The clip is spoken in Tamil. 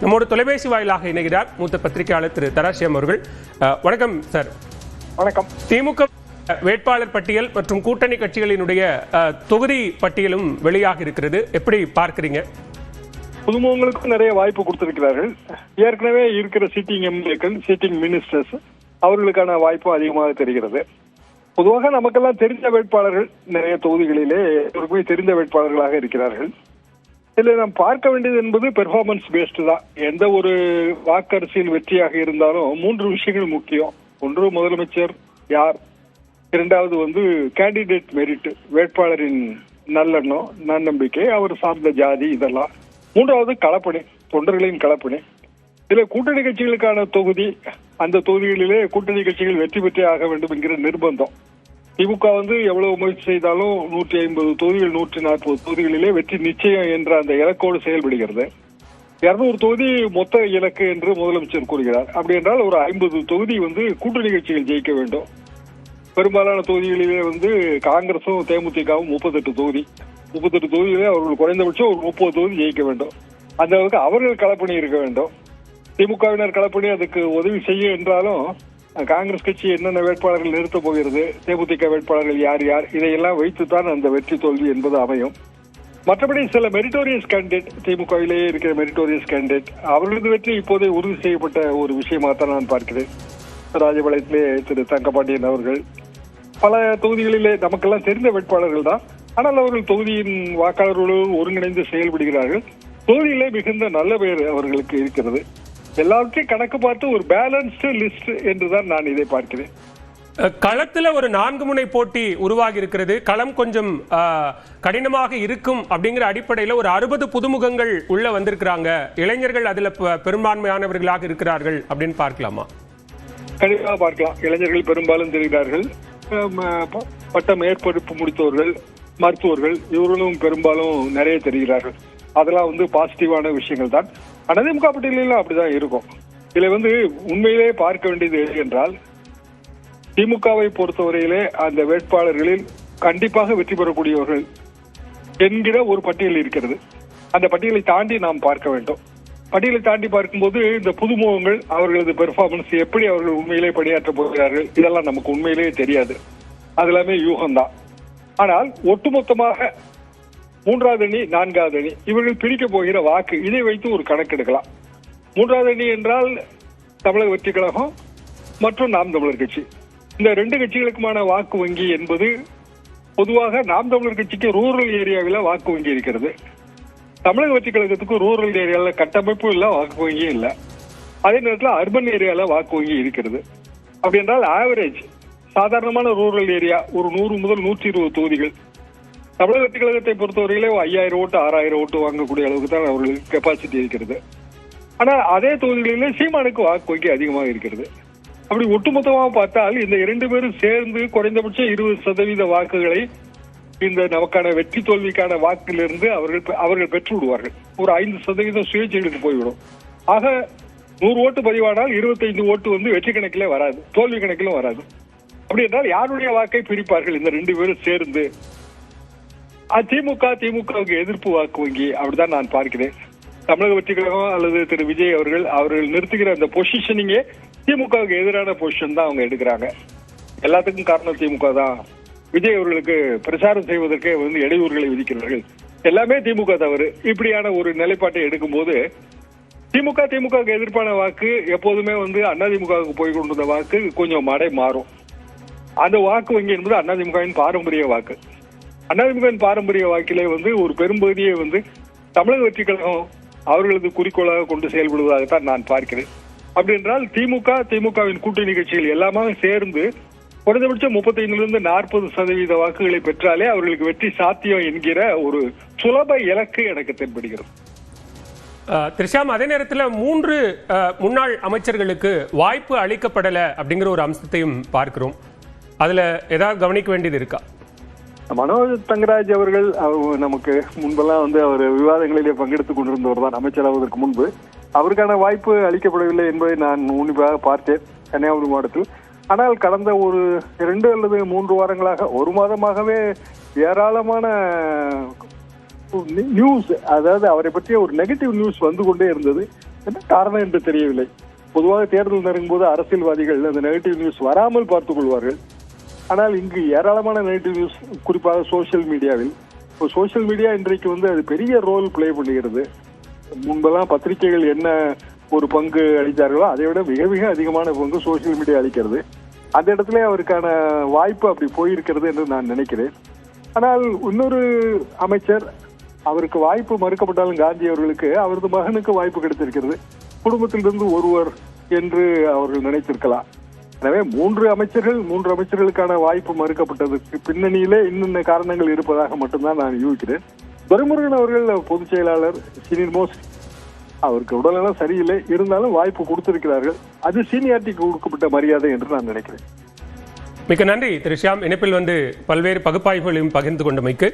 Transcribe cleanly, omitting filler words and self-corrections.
நம்மோடு தொலைபேசி வாயிலாக இணைகிறார் மூத்த பத்திரிகையாளர் திரு தராசியம் அவர்கள். வணக்கம் சார். வணக்கம். திமுக வேட்பாளர் பட்டியல் மற்றும் கூட்டணி கட்சிகளினுடைய தொகுதி பட்டியலும் வெளியாக இருக்கிறது, எப்படி பார்க்கிறீங்க? புதுமுகங்களுக்கும் நிறைய வாய்ப்பு கொடுத்திருக்கிறார்கள். ஏற்கனவே இருக்கிற சிட்டிங் எம்எல்ஏக்கள், சிட்டிங் மினிஸ்டர்ஸ், அவர்களுக்கான வாய்ப்பு அதிகமாக தெரிகிறது. பொதுவாக நமக்கெல்லாம் தெரிந்த வேட்பாளர்கள் நிறைய தொகுதிகளிலே எல்லோருக்குமே தெரிந்த வேட்பாளர்களாக இருக்கிறார்கள். இதில் நாம் பார்க்க வேண்டியது என்பது பெர்ஃபார்மன்ஸ் பேஸ்டு தான். எந்த ஒரு வாக்கரசியல் வெற்றியாக இருந்தாலும் 3 விஷயங்கள் முக்கியம். ஒன்று முதலமைச்சர் யார், இரண்டாவது கேண்டிடேட் மெரிட், வேட்பாளரின் நல்லெண்ணம், நன்னம்பிக்கை, அவர் சார்ந்த ஜாதி, இதெல்லாம். மூன்றாவது களப்பணி, தொண்டர்களின் களப்பணி. இதுல கூட்டணி கட்சிகளுக்கான தொகுதி, அந்த தொகுதிகளிலே கூட்டணி கட்சிகள் வெற்றி பெற்றே ஆக வேண்டும் என்கிற நிர்பந்தம். திமுக எவ்வளவு முயற்சி செய்தாலும் 150 தொகுதிகள், 140 தொகுதிகளிலே வெற்றி நிச்சயம் என்ற அந்த இலக்கோடு செயல்படுகிறது. 200 தொகுதி மொத்த இலக்கு என்று முதலமைச்சர் கூறுகிறார். அப்படி என்றால் ஒரு 50 தொகுதி கூட்டணி கட்சிகள் ஜெயிக்க வேண்டும். பெரும்பாலான தொகுதிகளிலே காங்கிரசும் தேமுதிகவும் 38 தொகுதி, 38 தொகுதியிலே அவர்கள் குறைந்தபட்சம் ஒரு 30 தொகுதி ஜெயிக்க வேண்டும். அந்த அளவுக்கு அவர்கள் களப்பணி இருக்க வேண்டும். திமுகவினர் களப்பணி அதுக்கு உதவி செய்ய என்றாலும் காங்கிரஸ் கட்சி என்னென்ன வேட்பாளர்கள் நிறுத்தப் போகிறது, தேமுதிக வேட்பாளர்கள் யார் யார், இதையெல்லாம் வைத்துத்தான் அந்த வெற்றி தோல்வி என்பது அமையும். மற்றபடி சில மெரிட்டோரியஸ் கேண்டிடேட், திமுகவிலேயே இருக்கிற மெரிட்டோரியஸ் கேண்டிடேட், அவர்களது வெற்றி இப்போதே உறுதி செய்யப்பட்ட ஒரு விஷயமாகத்தான் நான் பார்க்கிறேன். ராஜபாளையத்திலே திரு தங்கபாண்டியன் அவர்கள், பல தொகுதிகளிலே நமக்கெல்லாம் தெரிந்த வேட்பாளர்கள் தான். ஆனால் அவர்கள் தொகுதியின் வாக்காளர்களோடு ஒருங்கிணைந்து செயல்படுகிறார்கள். தொகுதியிலே மிகுந்த நல்ல பெயர் அவர்களுக்கு இருக்கிறது. எல்லாவற்றையும் கணக்கு பார்த்து ஒரு பேலன்ஸ்டு லிஸ்ட் என்றுதான் நான் இதை பார்க்கிறேன். களத்துல ஒரு 4 முனை போட்டி உருவாகி இருக்கிறது. களம் கொஞ்சம் கடினமாக இருக்கும் அப்படிங்கிற அடிப்படையில் ஒரு 60 புதுமுகங்கள் உள்ள வந்திருக்கிறாங்க. இளைஞர்கள் அதுல பெரும்பான்மையானவர்களாக இருக்கிறார்கள் அப்படின்னு பார்க்கலாமா? கண்டிப்பாக பார்க்கலாம். இளைஞர்கள் பெரும்பாலும் தெரிகிறார்கள். பட்ட மேற்படிப்பு முடித்தவர்கள், மருத்துவர்கள், இவர்களும் பெரும்பாலும் நிறைய தெரிகிறார்கள். அதெல்லாம் பாசிட்டிவான விஷயங்கள் தான். அதிமுக பட்டியலிலும் அப்படிதான் இருக்கும். இதுல உண்மையிலே பார்க்க வேண்டியது என்றால், திமுகவை பொறுத்தவரையிலே அந்த வேட்பாளர்களில் கண்டிப்பாக வெற்றி பெறக்கூடியவர்கள் என்கிற ஒரு பட்டியல் இருக்கிறது. அந்த பட்டியலை தாண்டி நாம் பார்க்க வேண்டும். பட்டியலை தாண்டி பார்க்கும்போது இந்த புதுமுகங்கள், அவர்களது பெர்ஃபார்மன்ஸ், எப்படி அவர்கள் உண்மையிலே பணியாற்ற போகிறார்கள், இதெல்லாம் நமக்கு உண்மையிலேயே தெரியாது. அது எல்லாமே யூகம்தான். ஆனால் ஒட்டுமொத்தமாக 3வது அணி, 4வது அணி, இவர்கள் பிரிக்க போகிற வாக்கு, இதை வைத்து ஒரு கணக்கெடுக்கலாம். 3வது அணி என்றால் தமிழக வெற்றி கழகம் மற்றும் நாம் தமிழர் கட்சி. இந்த 2 கட்சிகளுக்குமான வாக்கு வங்கி என்பது பொதுவாக நாம் தமிழர் கட்சிக்கு ரூரல் ஏரியாவில் வாக்கு வங்கி இருக்கிறது. தமிழக வெற்றி கழகத்துக்கு ரூரல் ஏரியாவில் கட்டமைப்பும் இல்லை, வாக்கு வங்கியும் இல்லை. அதே நேரத்தில் அர்பன் ஏரியாவில் வாக்கு வங்கி இருக்கிறது. அப்படி என்றால் ஆவரேஜ் சாதாரணமான ரூரல் ஏரியா ஒரு 100 முதல் 120 தொகுதிகள். தமிழக வெற்றி கழகத்தை பொறுத்தவரையிலே 5000 ஓட்டு, 6000 ஓட்டு வாங்கக்கூடிய அளவுக்கு தான் அவர்களுக்கு கெப்பாசிட்டி இருக்கிறது. ஆனால் அதே தொகுதிகளிலே சீமானுக்கு வாக்கு வங்கி அதிகமாக இருக்கிறது. அப்படி ஒட்டுமொத்தமாக பார்த்தால் இந்த 2 பேரும் சேர்ந்து குறைந்தபட்சம் 20% வாக்குகளை இந்த நமக்கான வெற்றி தோல்விக்கான வாக்கிலிருந்து அவர்கள் பெற்று விடுவார்கள். ஒரு 5% சுயேட்சைகளுக்கு போய்விடும். ஆக 100 ஓட்டு பதிவானால் 25 ஓட்டு வெற்றி கணக்கிலே வராது, தோல்வி கணக்கிலும் வராது. அப்படி என்றால் யாருடைய வாக்கை பிரிப்பார்கள் இந்த 2 பேரும் சேர்ந்து? திமுகவுக்கு எதிர்ப்பு வாக்கு வங்கி, அப்படிதான் நான் பார்க்கிறேன். தமிழக வெற்றி கழகம் அல்லது திரு விஜய் அவர்கள் நிறுத்துகிற அந்த பொசிஷனிங்கே திமுகவுக்கு எதிரான பொசிஷன் தான் அவங்க எடுக்கிறாங்க. எல்லாத்துக்கும் காரணம் திமுக தான். விஜய் அவர்களுக்கு பிரச்சாரம் செய்வதற்கே இடையூறுகளை விதிக்கிறார்கள். எல்லாமே திமுக தவறு. இப்படியான ஒரு நிலைப்பாட்டை எடுக்கும் போது திமுகவுக்கு எதிர்ப்பான வாக்கு எப்போதுமே அதிமுகவுக்கு போய் கொண்டிருந்த வாக்கு கொஞ்சம் மாறும். அந்த வாக்கு வங்கி என்பது அதிமுகவின் பாரம்பரிய வாக்கு. அதிமுகவின் பாரம்பரிய வாக்கிலே ஒரு பெரும்பகுதியை தமிழக வெற்றி கழகம் அவர்களது குறிக்கோளாக கொண்டு செயல்படுவதாகத்தான் நான் பார்க்கிறேன். அப்படி என்றால் திமுகவின் கூட்டணி கட்சிகள் எல்லாமே சேர்ந்து குறைந்தபட்சம் 35 to 40% வாக்குகளை பெற்றாலே அவர்களுக்கு வெற்றி சாத்தியம் என்கிற ஒரு சுலப இலக்கு எனக்கு தென்படுகிறது. திரிஷாம், அதே நேரத்தில் 3 முன்னாள் அமைச்சர்களுக்கு வாய்ப்பு அளிக்கப்படலை அப்படிங்கிற ஒரு அம்சத்தையும் பார்க்கிறோம். அதுல ஏதாவது கவனிக்க வேண்டியது இருக்கா? மனோஜ் தங்கராஜ் அவர்கள் நமக்கு முன்பெல்லாம் அவர் விவாதங்களிலே பங்கெடுத்துக் கொண்டிருந்தவர் தான். அமைச்சராவதற்கு முன்பு அவருக்கான வாய்ப்பு அளிக்கப்படவில்லை என்பதை நான் உன்னிப்பாக பார்த்தேன் கன்னியாகுமரி மாவட்டத்தில். ஆனால் கடந்த ஒரு 2 அல்லது 3 வாரங்களாக, 1 மாதமாகவே ஏராளமான நியூஸ், அதாவது அவரை பற்றிய ஒரு நெகட்டிவ் நியூஸ் வந்து கொண்டே இருந்தது. என்ன காரணம் என்று தெரியவில்லை. பொதுவாக தேர்தல் நெருங்கும் போது அரசியல்வாதிகள் அந்த நெகட்டிவ் நியூஸ் வராமல் பார்த்துக் கொள்வார்கள். ஆனால் இங்கு ஏராளமான நெகட்டிவ் நியூஸ், குறிப்பாக சோசியல் மீடியாவில். இப்போ சோசியல் மீடியா இன்றைக்கு அது பெரிய ரோல் பிளே பண்ணுகிறது. முன்பெல்லாம் பத்திரிகைகள் என்ன ஒரு பங்கு அளித்தார்களோ அதை விட மிக மிக அதிகமான பங்கு சோசியல் மீடியா அளிக்கிறது. அந்த இடத்துல அவருக்கான வாய்ப்பு அப்படி போயிருக்கிறது என்று நான் நினைக்கிறேன். ஆனால் இன்னொரு அமைச்சர், அவருக்கு வாய்ப்பு மறுக்கப்பட்டாலும் காந்தி அவர்களுக்கு அவரது மகனுக்கு வாய்ப்பு கிடைத்திருக்கிறது. குடும்பத்திலிருந்து ஒருவர் என்று அவர்கள் நினைத்திருக்கலாம். எனவே மூன்று அமைச்சர்களுக்கான வாய்ப்பு மறுக்கப்பட்டதற்கு பின்னணியிலே இன்னென்ன காரணங்கள் இருப்பதாக மட்டும்தான் நான் யூகிக்கிறேன். துரைமுருகன் அவர்கள் பொதுச் செயலாளர், சீனியர் மோஸ்ட், அவருக்கு உடல்நலம் சரியில்லை, இருந்தாலும் வாய்ப்பு கொடுத்திருக்கிறார்கள். அது சீனியாரிட்டிக்கு கொடுக்கப்பட்ட மரியாதை என்று நான் நினைக்கிறேன். மிக்க நன்றி திரு ஷியாம், இணைப்பில் பல்வேறு பகுப்பாய்வுகளையும் பகிர்ந்து கொண்டமைக்கு.